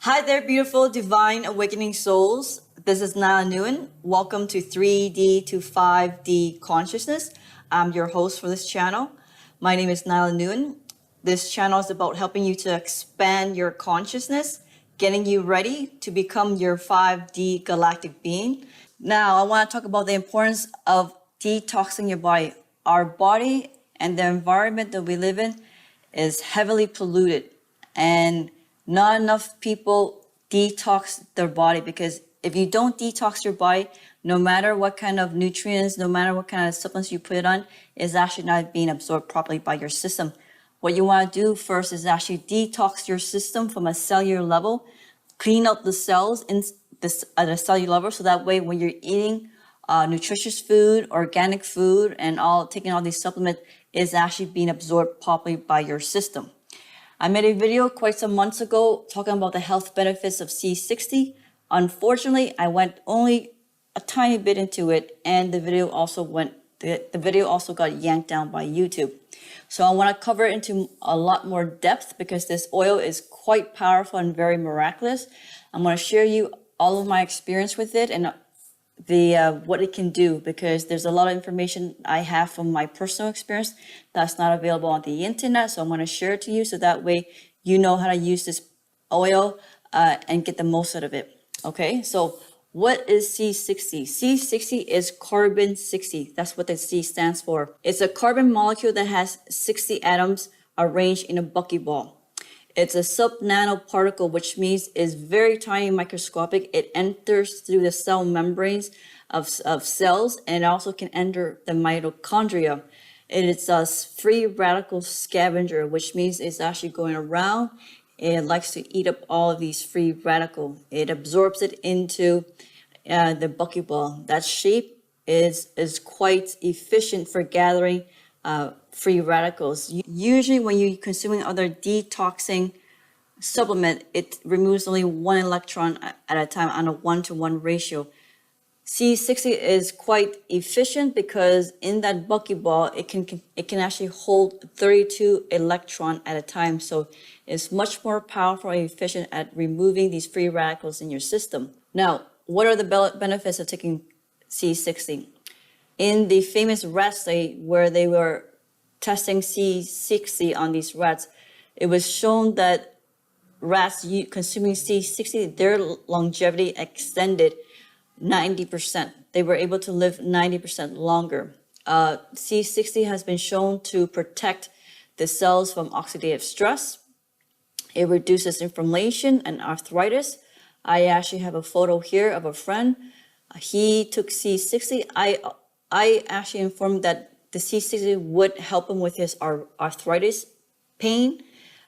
Hi there, beautiful divine awakening souls. This is Nyla Nguyen. Welcome to 3D to 5D consciousness. I'm your host for this channel. My name is Nyla Nguyen. This channel is about helping you to expand your consciousness, getting you ready to become your 5D galactic being. Now, I want to talk about the importance of detoxing your body. Our body and the environment that we live in is heavily polluted, and not enough people detox their body, because if you don't detox your body, no matter what kind of nutrients, no matter what kind of supplements you put it on, is actually not being absorbed properly by your system. What you want to do first is actually detox your system from a cellular level, clean up the cells at a cellular level, so that way when you're eating nutritious food, organic food, and taking all these supplements, is actually being absorbed properly by your system. I made a video quite some months ago talking about the health benefits of C60. Unfortunately, I went only a tiny bit into it, and the video also got yanked down by YouTube. So I want to cover it into a lot more depth because this oil is quite powerful and very miraculous. I'm going to share you all of my experience with it and what it can do, because there's a lot of information I have from my personal experience that's not available on the internet. So I'm going to share it to you so that way you know how to use this oil and get the most out of it. Okay, so what is C60? C60 is carbon 60. That's what the C stands for. It's a carbon molecule that has 60 atoms arranged in a buckyball. It's a sub-nanoparticle, which means it's very tiny, microscopic. It enters through the cell membranes of cells, and it also can enter the mitochondria. It is a free radical scavenger, which means it's actually going around. It likes to eat up all of these free radicals. It absorbs it into the buckyball. That shape is quite efficient for gathering free radicals. Usually when you're consuming other detoxing supplement, it removes only one electron at a time on a 1-to-1 ratio. C60 is quite efficient because in that buckyball, it can actually hold 32 electrons at a time. So it's much more powerful and efficient at removing these free radicals in your system. Now, what are the benefits of taking C60? In the famous rat study where they were testing C60 on these rats, it was shown that rats consuming C60, their longevity extended 90%. They were able to live 90% longer. C60 has been shown to protect the cells from oxidative stress. It reduces inflammation and arthritis. I actually have a photo here of a friend. He took C60. I actually informed that the C60 would help him with his arthritis pain,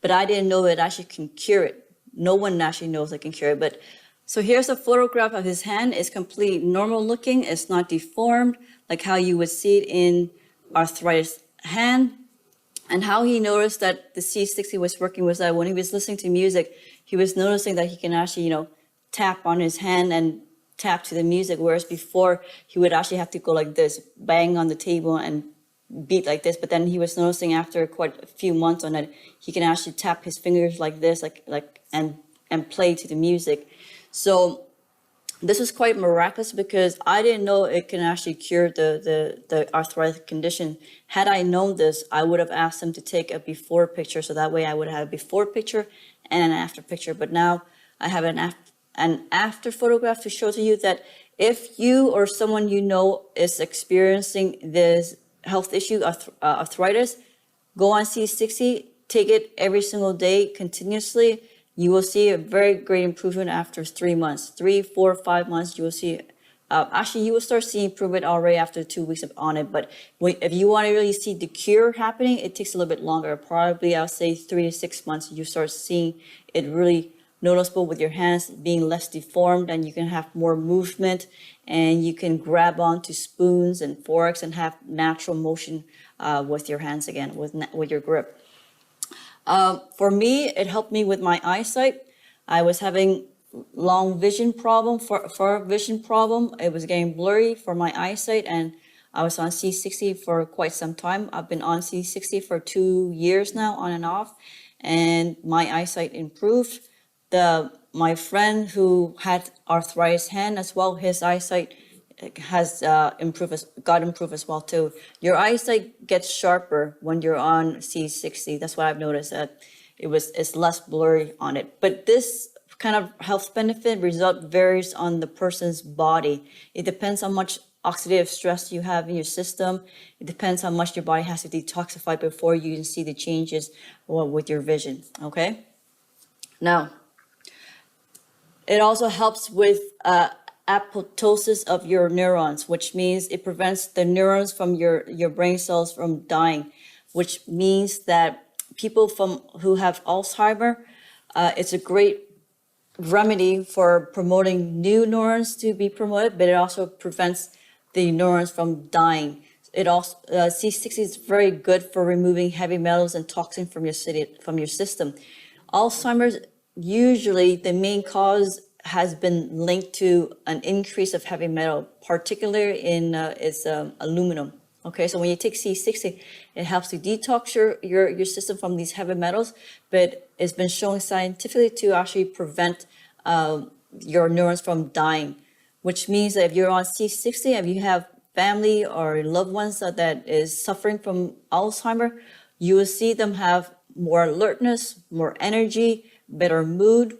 but I didn't know it actually can cure it. No one actually knows it can cure it. But so here's a photograph of his hand. It's completely normal looking. It's not deformed like how you would see it in arthritis hand. And how he noticed that the C60 was working was that when he was listening to music, he was noticing that he can actually, tap on his hand and tap to the music, whereas before he would actually have to go like this, bang on the table and beat like this. But then he was noticing after quite a few months on it, he can actually tap his fingers like this, and play to the music. So this is quite miraculous because I didn't know it can actually cure the arthritic condition. Had I known this, I would have asked him to take a before picture, so that way I would have a before picture and an after picture. But now I have an after photograph to show to you that if you or someone you know is experiencing this health issue, arthritis, go on C60, take it every single day continuously. You will see a very great improvement after 3 months, 3, 4, 5 months. You will see, actually you will start seeing improvement already after 2 weeks on it. But if you want to really see the cure happening, it takes a little bit longer. Probably I'll say 3 to 6 months, you start seeing it really noticeable with your hands being less deformed, and you can have more movement, and you can grab onto spoons and forks and have natural motion with your hands again, with your grip. For me, it helped me with my eyesight. I was having long vision problem, far vision problem. It was getting blurry for my eyesight, and I was on C60 for quite some time. I've been on C60 for 2 years now, on and off, and my eyesight improved. The my friend who had arthritis hand as well, his eyesight has got improved as well too. Your eyesight gets sharper when you're on C60. That's what I've noticed, that it's less blurry on it. But this kind of health benefit result varies on the person's body. It depends how much oxidative stress you have in your system. It depends how much your body has to detoxify before you can see the changes with your vision. Okay. Now, it also helps with apoptosis of your neurons, which means it prevents the neurons from your brain cells from dying, which means that people who have Alzheimer, it's a great remedy for promoting new neurons to be promoted, but it also prevents the neurons from dying. It also C60 is very good for removing heavy metals and toxins from your system. Alzheimer's, usually the main cause has been linked to an increase of heavy metal, particularly in aluminum. Okay, so when you take C60, it helps to detox your system from these heavy metals, but it's been shown scientifically to actually prevent your neurons from dying, which means that if you're on C60, if you have family or loved ones that is suffering from Alzheimer, you will see them have more alertness, more energy, better mood.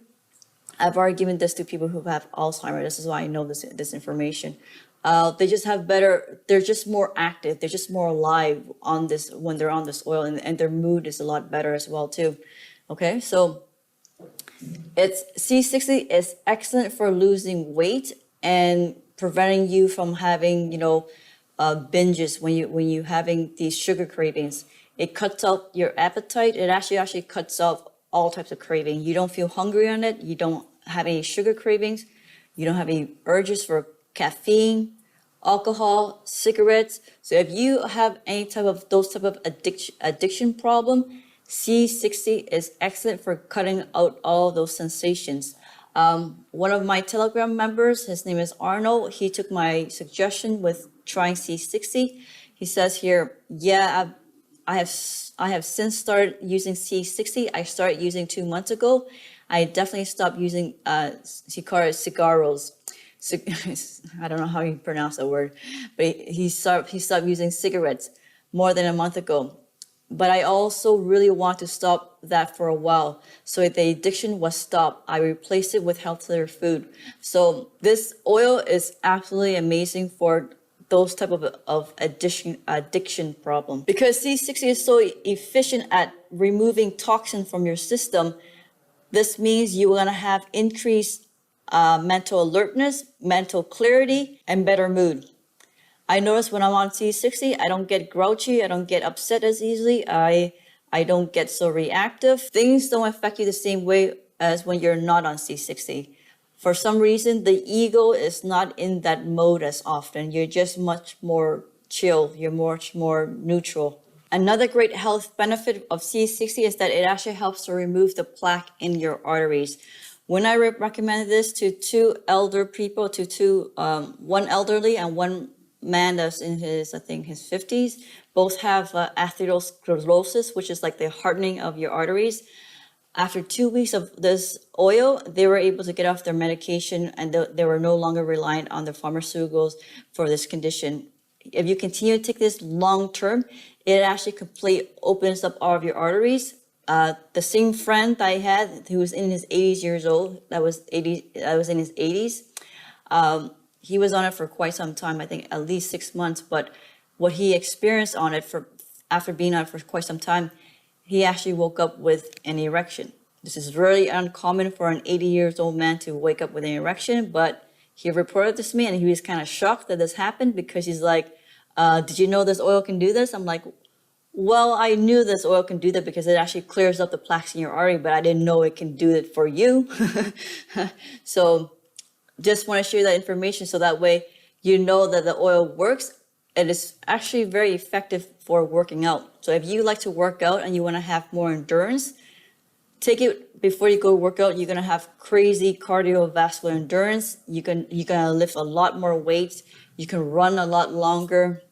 I've already given this to people who have Alzheimer. This is why I know this information. They just have better, they're just more active. They're just more alive on this when they're on this oil, and their mood is a lot better as well too. Okay, so C60 is excellent for losing weight and preventing you from having, binges when you having these sugar cravings. It cuts out your appetite. It actually cuts off all types of craving. You don't feel hungry on it. You don't have any sugar cravings. You don't have any urges for caffeine, alcohol, cigarettes. So if you have any type of addiction problem, C60 is excellent for cutting out all those sensations. One of my Telegram members, his name is Arnold, he took my suggestion with trying C60. He says here, yeah, I have since started using C60. I started using 2 months ago. I definitely stopped using cigarros. I don't know how you pronounce that word, but he stopped using cigarettes more than a month ago. But I also really want to stop that for a while. So if the addiction was stopped, I replaced it with healthier food. So this oil is absolutely amazing for those type of addiction problem. Because C60 is so efficient at removing toxin from your system, this means you're gonna have increased mental alertness, mental clarity, and better mood. I notice when I'm on C60, I don't get grouchy, I don't get upset as easily, I don't get so reactive. Things don't affect you the same way as when you're not on C60. For some reason, the ego is not in that mode as often. You're just much more chill, you're much more neutral. Another great health benefit of C60 is that it actually helps to remove the plaque in your arteries. When I recommended this to two elder people, one elderly and one man that's in his 50s, both have atherosclerosis, which is like the hardening of your arteries. After 2 weeks of this oil, they were able to get off their medication, and they were no longer reliant on the pharmaceuticals for this condition. If you continue to take this long term, it actually completely opens up all of your arteries. The same friend I had who was in his 80s years old, that was in his 80s, he was on it for quite some time, I think at least 6 months. But what he experienced on it after being on it for quite some time, he actually woke up with an erection. This is really uncommon for an 80 years old man to wake up with an erection, but he reported this to me and he was kind of shocked that this happened, because he's like, did you know this oil can do this? I'm like, well, I knew this oil can do that because it actually clears up the plaques in your artery, but I didn't know it can do it for you. So just want to share that information so that way you know that the oil works. It is actually very effective for working out. So if you like to work out and you want to have more endurance, take it before you go work out. You're going to have crazy cardiovascular endurance. You're going to lift a lot more weight. You can run a lot longer.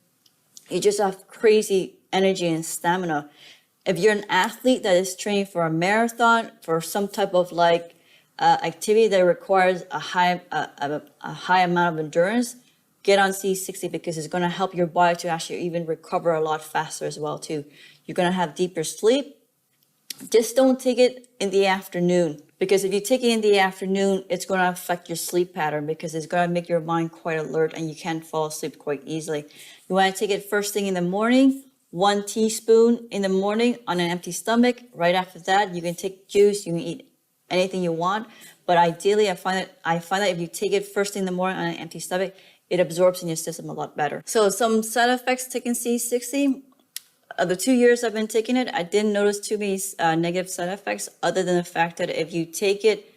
You just have crazy energy and stamina. If you're an athlete that is training for a marathon, for some type of activity that requires a high amount of endurance, get on C60 because it's going to help your body to actually even recover a lot faster as well too. You're going to have deeper sleep. Just don't take it in the afternoon, because if you take it in the afternoon, it's going to affect your sleep pattern because it's going to make your mind quite alert and you can't fall asleep quite easily. You want to take it first thing in the morning, 1 teaspoon in the morning on an empty stomach. Right after that, you can take juice, you can eat anything you want. But ideally, I find that if you take it first thing in the morning on an empty stomach, it absorbs in your system a lot better. So some side effects taking C60. The 2 years I've been taking it, I didn't notice too many negative side effects, other than the fact that if you take it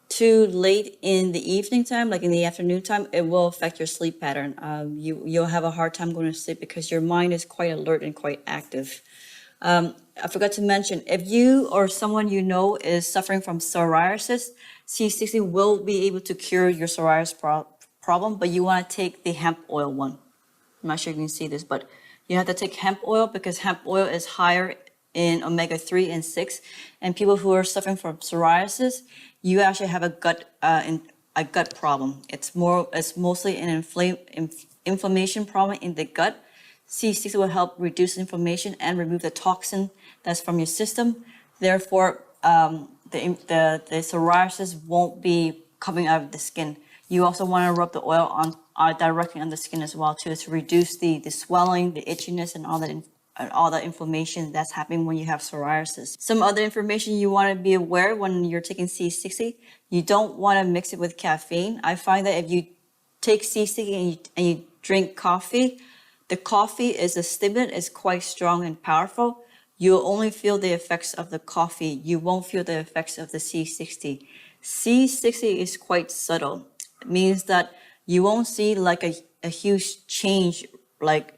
too late in the evening time, like in the afternoon time, it will affect your sleep pattern. You'll have a hard time going to sleep because your mind is quite alert and quite active. I forgot to mention, if you or someone you know is suffering from psoriasis, C60 will be able to cure your psoriasis problem, but you want to take the hemp oil one. I'm not sure if you can see this, but you have to take hemp oil because hemp oil is higher in omega-3 and 6. And people who are suffering from psoriasis, you actually have a gut problem. It's mostly an inflammation problem in the gut. C60 will help reduce inflammation and remove the toxin that's from your system. Therefore, the psoriasis won't be coming out of the skin. You also want to rub the oil on directly on the skin as well too, to reduce the swelling, the itchiness, and all the inflammation that's happening when you have psoriasis. Some other information you want to be aware when you're taking C60, you don't want to mix it with caffeine. I find that if you take C60 and you drink coffee, the coffee is a stimulant, is quite strong and powerful. You'll only feel the effects of the coffee. You won't feel the effects of the C60. C60 is quite subtle. It means that you won't see like a huge change like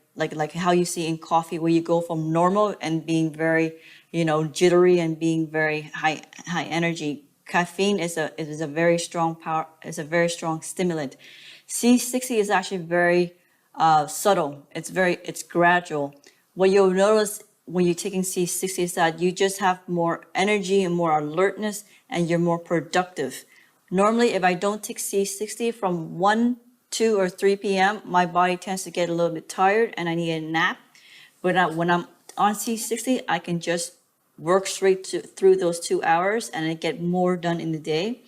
how you see in coffee, where you go from normal and being very, jittery and being very high energy. Caffeine is a very strong stimulant. C60 is actually very subtle. It's gradual. What you'll notice when you're taking C60 is that you just have more energy and more alertness, and you're more productive. Normally, if I don't take C60 from 1, 2, or 3 p.m., my body tends to get a little bit tired and I need a nap. But when I'm on C60, I can just work straight through those 2 hours and I get more done in the day.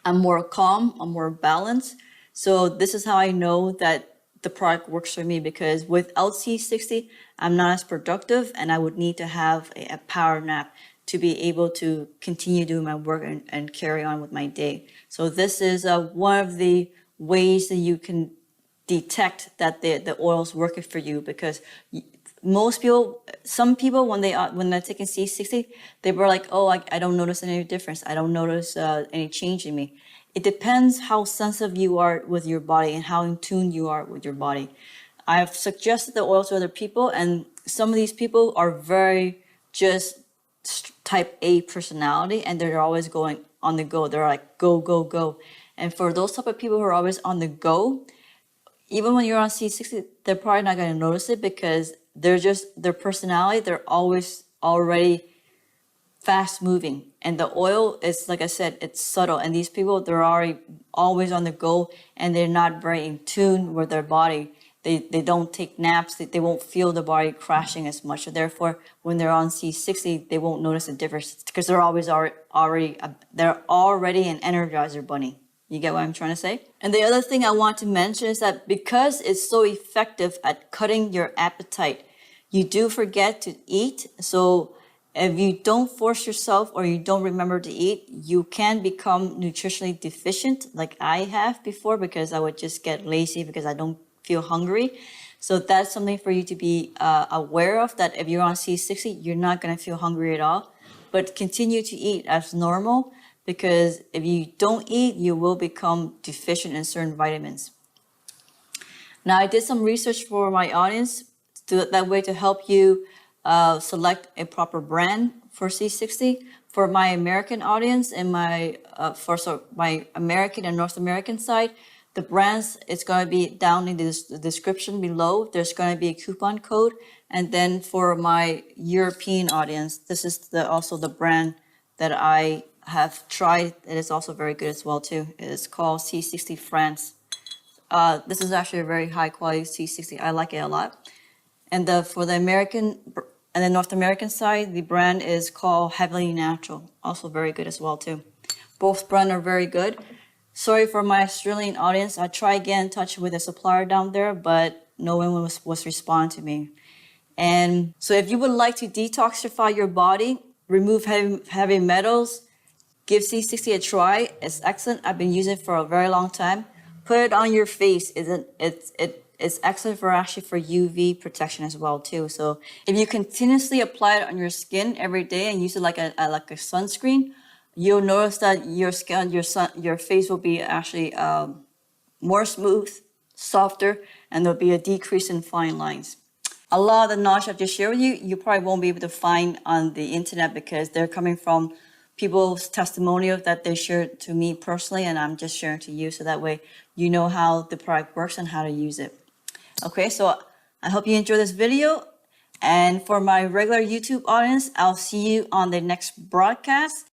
I'm more calm, I'm more balanced. So this is how I know that the product works for me, because without C60, I'm not as productive and I would need to have a power nap to be able to continue doing my work and carry on with my day. So this is one of the ways that you can detect that the oil's working for you, because some people when they're taking C60, they were like, oh, I don't notice any difference. I don't notice any change in me. It depends how sensitive you are with your body and how in tune you are with your body. I've suggested the oil to other people, and some of these people are very just type A personality, and they're always going on the go. They're like, go, go, go. And for those type of people who are always on the go, even when you're on C60, they're probably not going to notice it, because their personality, they're always already fast moving. And the oil is, like I said, it's subtle. And these people, they're already always on the go, and they're not very in tune with their body. They don't take naps. They won't feel the body crashing as much. So therefore, when they're on C60, they won't notice a difference, because they're already an energizer bunny. You get what I'm trying to say? And the other thing I want to mention is that because it's so effective at cutting your appetite, you do forget to eat. So if you don't force yourself or you don't remember to eat, you can become nutritionally deficient, like I have before, because I would just get lazy because I don't feel hungry. So that's something for you to be aware of, that if you're on C60, you're not going to feel hungry at all. But continue to eat as normal, because if you don't eat, you will become deficient in certain vitamins. Now, I did some research for my audience that way to help you select a proper brand for C60. For my American audience and my American and North American side, the brands, it's going to be down in the description below. There's going to be a coupon code. And then for my European audience, this is also the brand that I have tried. It is also very good as well too. It is called C60-France. This is actually a very high quality C60. I like it a lot. And for the American and the North American side, the brand is called Heavily Natural. Also very good as well too. Both brands are very good. Sorry for my Australian audience. I tried to get in touch with a supplier down there, but no one was responding to me. And so if you would like to detoxify your body, remove heavy metals, give C60 a try. It's excellent. I've been using it for a very long time. Put it on your face. It's excellent for UV protection as well too. So if you continuously apply it on your skin every day and use it like a sunscreen, you'll notice that your skin, your face will be actually more smooth, softer, and there'll be a decrease in fine lines. A lot of the knowledge I've just shared with you, you probably won't be able to find on the internet because they're coming from people's testimonials that they shared to me personally, and I'm just sharing to you so that way you know how the product works and how to use it. Okay, so I hope you enjoyed this video. And for my regular YouTube audience, I'll see you on the next broadcast.